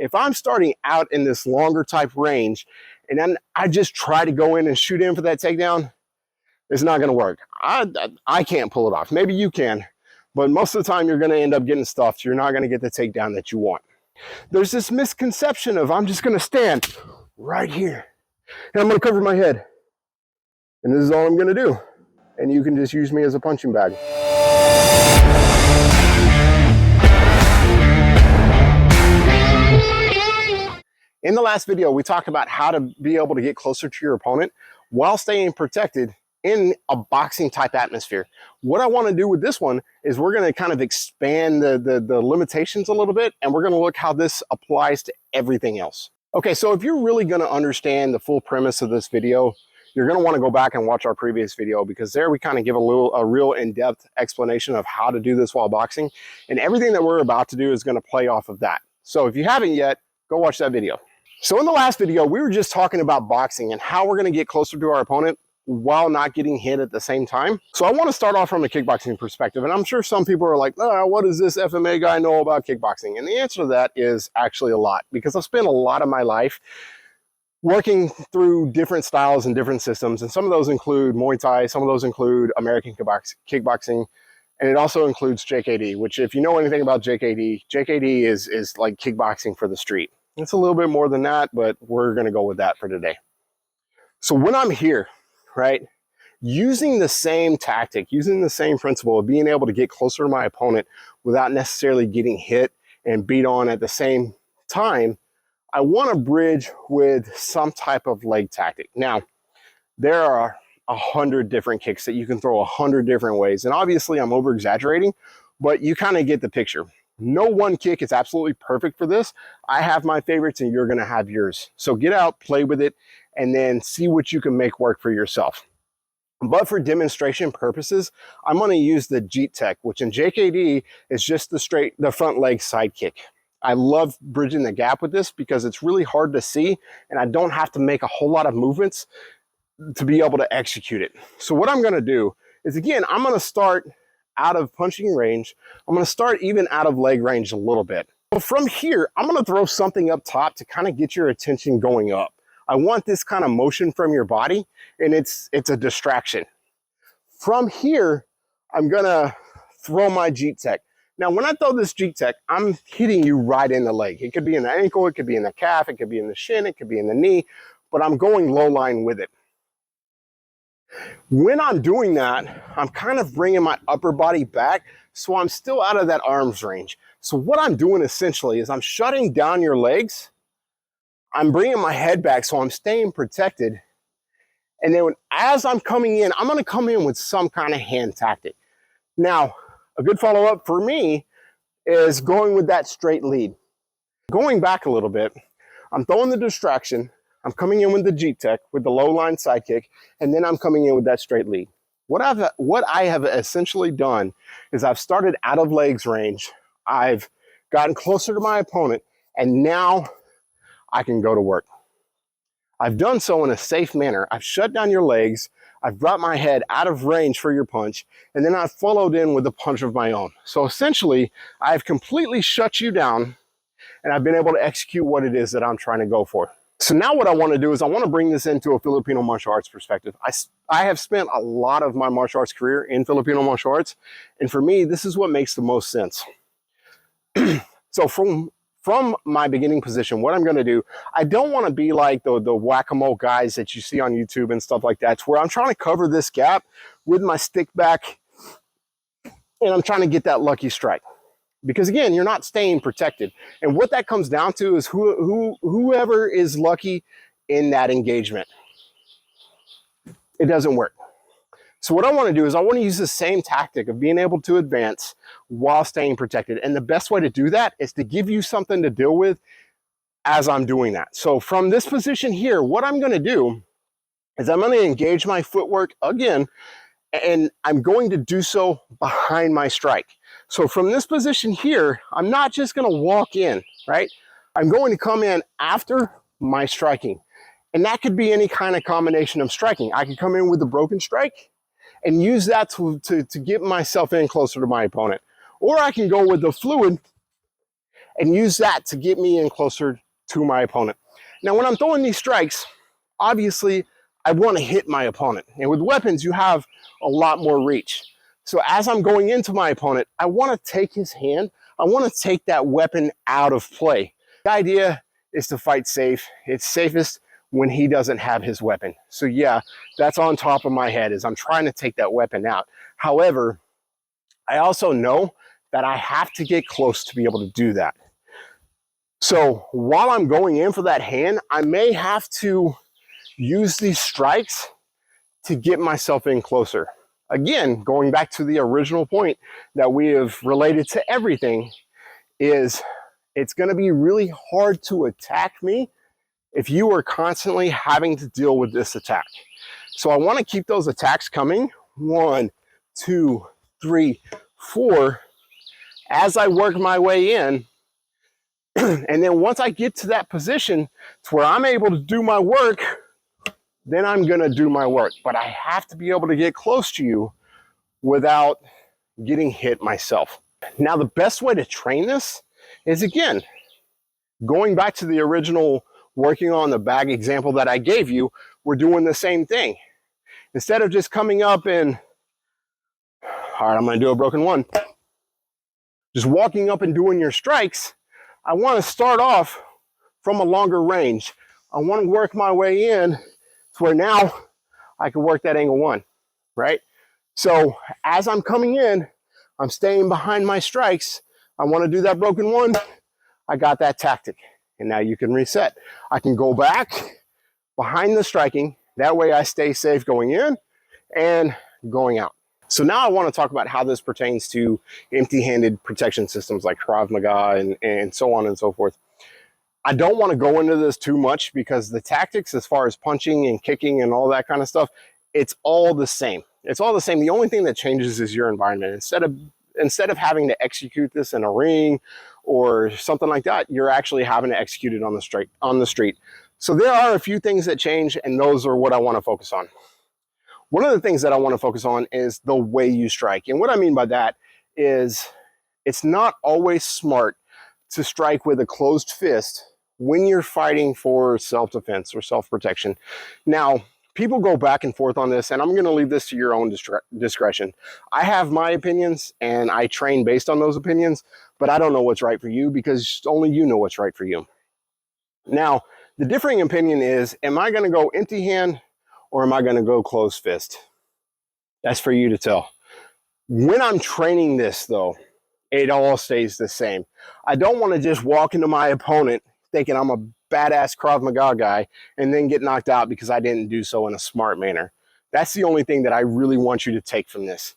If I'm starting out in this longer type range and then I just try to go in and shoot in for that takedown, it's not gonna work. I can't pull it off. Maybe you can, but most of the time you're gonna end up getting stuffed. You're not gonna get the takedown that you want. There's this misconception of I'm just gonna stand right here and I'm gonna cover my head. And this is all I'm gonna do. And you can just use me as a punching bag. In the last video, we talked about how to be able to get closer to your opponent while staying protected in a boxing type atmosphere. What I want to do with this one is we're going to kind of expand the limitations a little bit, and we're going to look how this applies to everything else. Okay, so if you're really going to understand the full premise of this video, you're going to want to go back and watch our previous video, because there we kind of give a real in-depth explanation of how to do this while boxing, and everything that we're about to do is going to play off of that. So if you haven't yet, go watch that video. So in the last video, we were just talking about boxing and how we're going to get closer to our opponent while not getting hit at the same time. So I want to start off from a kickboxing perspective, and I'm sure some people are like, oh, what does this FMA guy know about kickboxing? And the answer to that is actually a lot, because I've spent a lot of my life working through different styles and different systems, and some of those include Muay Thai, some of those include American kickboxing, and it also includes JKD, which if you know anything about JKD is like kickboxing for the street. It's a little bit more than that, but we're going to go with that for today. So when I'm here, right, using the same tactic, using the same principle of being able to get closer to my opponent without necessarily getting hit and beat on at the same time, I want to bridge with some type of leg tactic. Now, there are 100 different kicks that you can throw 100 different ways. And obviously I'm over exaggerating, but you kind of get the picture. No one kick is absolutely perfect for this. I have my favorites and you're going to have yours. So get out, play with it, and then see what you can make work for yourself. But for demonstration purposes, I'm going to use the Jeet tech, which in JKD is just the front leg side kick. I love bridging the gap with this because it's really hard to see and I don't have to make a whole lot of movements to be able to execute it. So what I'm going to do is, again, I'm going to start out of punching range. I'm going to start even out of leg range a little bit. So from here, I'm going to throw something up top to kind of get your attention going up. I want this kind of motion from your body, and it's a distraction. From here, I'm going to throw my Jeet tech. Now, when I throw this Jeet tech, I'm hitting you right in the leg. It could be in the ankle, it could be in the calf, it could be in the shin, it could be in the knee, but I'm going low line with it. When I'm doing that, I'm kind of bringing my upper body back, so I'm still out of that arm's range. So what I'm doing essentially is I'm shutting down your legs. I'm bringing my head back, so I'm staying protected. And then as I'm coming in, I'm going to come in with some kind of hand tactic. Now, a good follow-up for me is going with that straight lead. Going back a little bit, I'm throwing the distraction. I'm coming in with the Jeet tech, with the low line side kick, and then I'm coming in with that straight lead. What I have essentially done is I've started out of legs range. I've gotten closer to my opponent, and now I can go to work. I've done so in a safe manner. I've shut down your legs. I've brought my head out of range for your punch, and then I've followed in with a punch of my own. So essentially, I've completely shut you down, and I've been able to execute what it is that I'm trying to go for. So now what I want to do is I want to bring this into a Filipino martial arts perspective. I have spent a lot of my martial arts career in Filipino martial arts, and for me, this is what makes the most sense. So from my beginning position, what I'm going to do, I don't want to be like the whack-a-mole guys that you see on YouTube and stuff like that, to where I'm trying to cover this gap with my stick back, and I'm trying to get that lucky strike. Because again, you're not staying protected. And what that comes down to is whoever is lucky in that engagement. It doesn't work. So what I want to do is I want to use the same tactic of being able to advance while staying protected. And the best way to do that is to give you something to deal with as I'm doing that. So from this position here, what I'm going to do is I'm going to engage my footwork again, and I'm going to do so behind my strike. So from this position here, I'm not just going to walk in, right? I'm going to come in after my striking. And that could be any kind of combination of striking. I could come in with a broken strike and use that to get myself in closer to my opponent. Or I can go with the fluid and use that to get me in closer to my opponent. Now, when I'm throwing these strikes, obviously I want to hit my opponent. And with weapons, you have a lot more reach. So as I'm going into my opponent, I want to take his hand. I want to take that weapon out of play. The idea is to fight safe. It's safest when he doesn't have his weapon. So yeah, that's on top of my head, is I'm trying to take that weapon out. However, I also know that I have to get close to be able to do that. So while I'm going in for that hand, I may have to use these strikes to get myself in closer. Again, going back to the original point that we have related to everything, is it's going to be really hard to attack me if you are constantly having to deal with this attack. So I want to keep those attacks coming. 1, 2, 3, 4, as I work my way in. And then once I get to that position to where I'm able to do my work, then I'm going to do my work. But I have to be able to get close to you without getting hit myself. Now, the best way to train this is, again, going back to the original working on the bag example that I gave you, we're doing the same thing. Instead of just coming up and, all right, I'm going to do a broken one, just walking up and doing your strikes, I want to start off from a longer range. I want to work my way in to where now I can work that angle one, right? So as I'm coming in, I'm staying behind my strikes. I want to do that broken one. I got that tactic. And now you can reset. I can go back behind the striking. That way I stay safe going in and going out. So now I want to talk about how this pertains to empty-handed protection systems like Krav Maga and so on and so forth. I don't want to go into this too much because the tactics as far as punching and kicking and all that kind of stuff, it's all the same. It's all the same. The only thing that changes is your environment. Instead of having to execute this in a ring or something like that, you're actually having to execute it on the street. So there are a few things that change, and those are what I want to focus on. One of the things that I want to focus on is the way you strike. And what I mean by that is it's not always smart to strike with a closed fist when you're fighting for self-defense or self-protection. Now, people go back and forth on this, and I'm going to leave this to your own discretion. I have my opinions, and I train based on those opinions, but I don't know what's right for you because only you know what's right for you. Now, the differing opinion is, am I going to go empty hand or am I going to go closed fist? That's for you to tell. When I'm training this, though, it all stays the same. I don't want to just walk into my opponent thinking I'm a badass Krav Maga guy and then get knocked out because I didn't do so in a smart manner. That's the only thing that I really want you to take from this.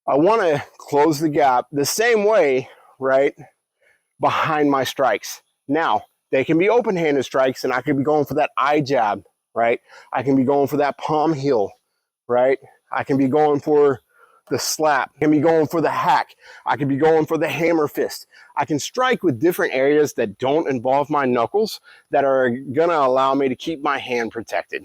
I want to close the gap the same way, right, behind my strikes. Now, they can be open-handed strikes, and I could be going for that eye jab, right? I can be going for that palm heel, right? I can be going for the slap. I can be going for the hack. I can be going for the hammer fist. I can strike with different areas that don't involve my knuckles that are going to allow me to keep my hand protected.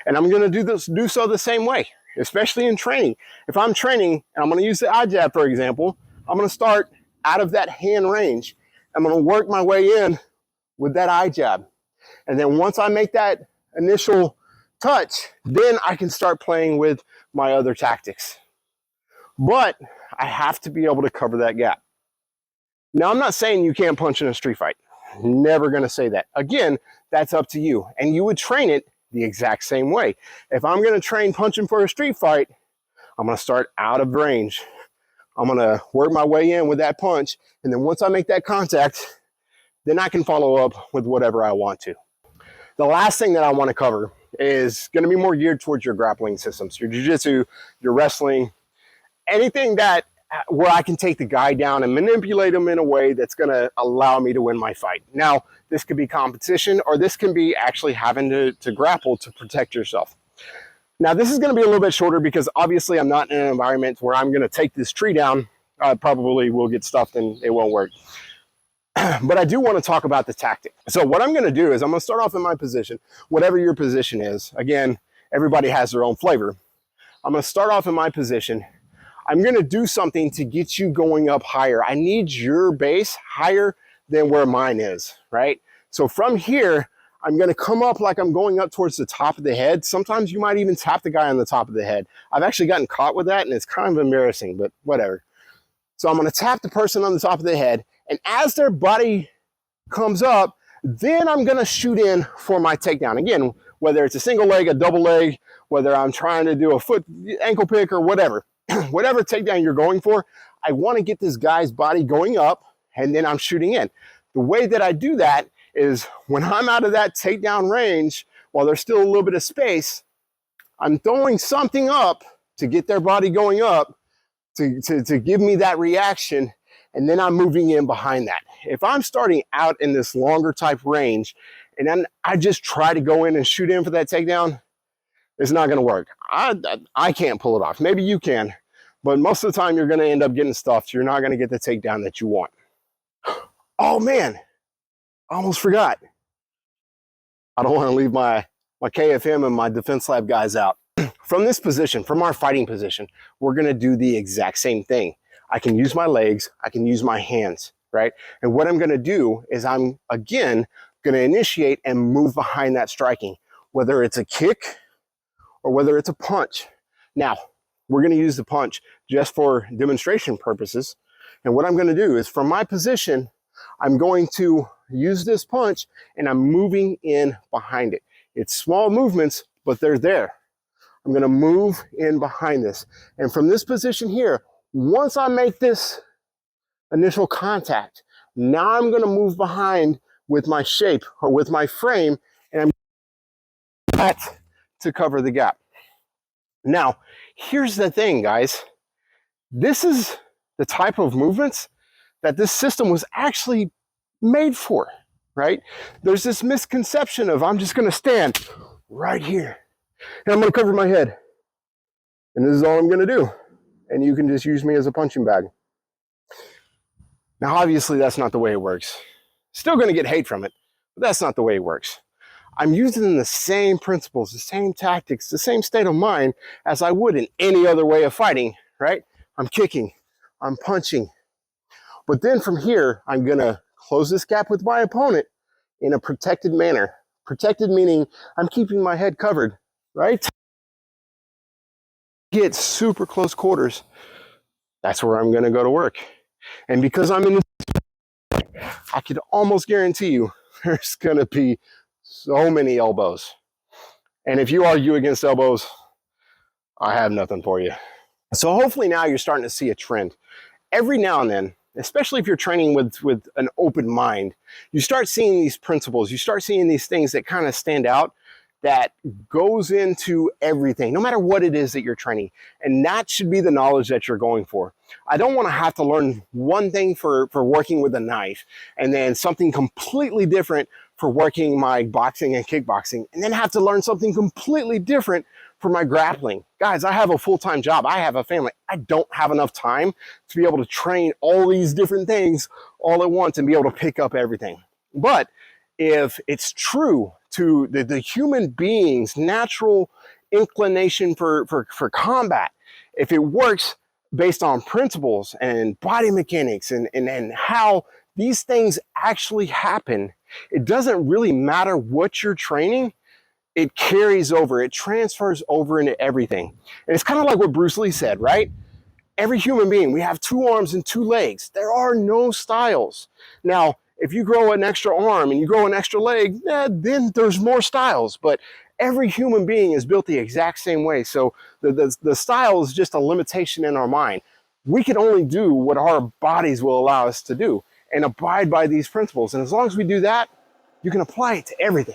And I'm going to do so the same way, especially in training. If I'm training, and I'm going to use the eye jab, for example, I'm going to start out of that hand range. I'm going to work my way in with that eye jab. And then once I make that initial touch, then I can start playing with my other tactics. But I have to be able to cover that gap. Now, I'm not saying you can't punch in a street fight. Never going to say that. Again, that's up to you. And you would train it the exact same way. If I'm going to train punching for a street fight, I'm going to start out of range. I'm going to work my way in with that punch. And then once I make that contact, then I can follow up with whatever I want to. The last thing that I want to cover is going to be more geared towards your grappling systems, your jiu-jitsu, your wrestling, anything that where I can take the guy down and manipulate him in a way that's going to allow me to win my fight. Now, this could be competition, or this can be actually having to grapple to protect yourself. Now, this is going to be a little bit shorter because obviously I'm not in an environment where I'm going to take this tree down. I probably will get stuffed and it won't work. But I do want to talk about the tactic. So what I'm going to do is I'm going to start off in my position, whatever your position is. Again, everybody has their own flavor. I'm going to start off in my position. I'm going to do something to get you going up higher. I need your base higher than where mine is, right? So from here, I'm gonna come up like I'm going up towards the top of the head. Sometimes you might even tap the guy on the top of the head. I've actually gotten caught with that and it's kind of embarrassing, but whatever. So I'm gonna tap the person on the top of the head, and as their body comes up, then I'm gonna shoot in for my takedown. Again, whether it's a single leg, a double leg, whether I'm trying to do a foot ankle pick or whatever, whatever takedown you're going for, I wanna get this guy's body going up and then I'm shooting in. The way that I do that is when I'm out of that takedown range, while there's still a little bit of space, I'm throwing something up to get their body going up to give me that reaction, and then I'm moving in behind that. If I'm starting out in this longer type range, and then I just try to go in and shoot in for that takedown, it's not gonna work. I can't pull it off. Maybe you can, but most of the time you're gonna end up getting stuffed. You're not gonna get the takedown that you want. Oh man, I almost forgot. I don't wanna leave my KFM and my Defense Lab guys out. From this position, from our fighting position, we're gonna do the exact same thing. I can use my legs, I can use my hands, right? And what I'm gonna do is I'm, again, gonna initiate and move behind that striking, whether it's a kick or whether it's a punch. Now, we're gonna use the punch just for demonstration purposes. And what I'm gonna do is from my position, I'm going to use this punch and I'm moving in behind it. It's small movements, but they're there. I'm gonna move in behind this. And from this position here, once I make this initial contact, now I'm gonna move behind with my shape or with my frame, and I'm that to cover the gap. Now, here's the thing, guys. This is the type of movements that this system was actually made for, right? There's this misconception of I'm just gonna stand right here and I'm gonna cover my head. And this is all I'm gonna do. And you can just use me as a punching bag. Now, obviously that's not the way it works. Still gonna get hate from it, but that's not the way it works. I'm using the same principles, the same tactics, the same state of mind as I would in any other way of fighting, right? I'm kicking, I'm punching. But then from here, I'm gonna close this gap with my opponent in a protected manner. Protected meaning I'm keeping my head covered, right? Get super close quarters, that's where I'm gonna go to work. And because I'm in this, I could almost guarantee you there's gonna be so many elbows. And if you argue against elbows, I have nothing for you. So hopefully now you're starting to see a trend. Every now and then, especially if you're training with an open mind, you start seeing these principles, you start seeing these things that kind of stand out that goes into everything, no matter what it is that you're training. And that should be the knowledge that you're going for. I don't want to have to learn one thing for working with a knife and then something completely different for working my boxing and kickboxing, and then have to learn something completely different for my grappling. Guys, I have a full-time job. I have a family. I don't have enough time to be able to train all these different things all at once and be able to pick up everything. But if it's true to the human being's natural inclination for combat, if it works based on principles and body mechanics and how these things actually happen, it doesn't really matter what you're training. It carries over, it transfers over into everything. And it's kind of like what Bruce Lee said, right? Every human being, we have 2 arms and 2 legs. There are no styles. Now, if you grow an extra arm and you grow an extra leg, then there's more styles. But every human being is built the exact same way. So the style is just a limitation in our mind. We can only do what our bodies will allow us to do and abide by these principles. And as long as we do that, you can apply it to everything.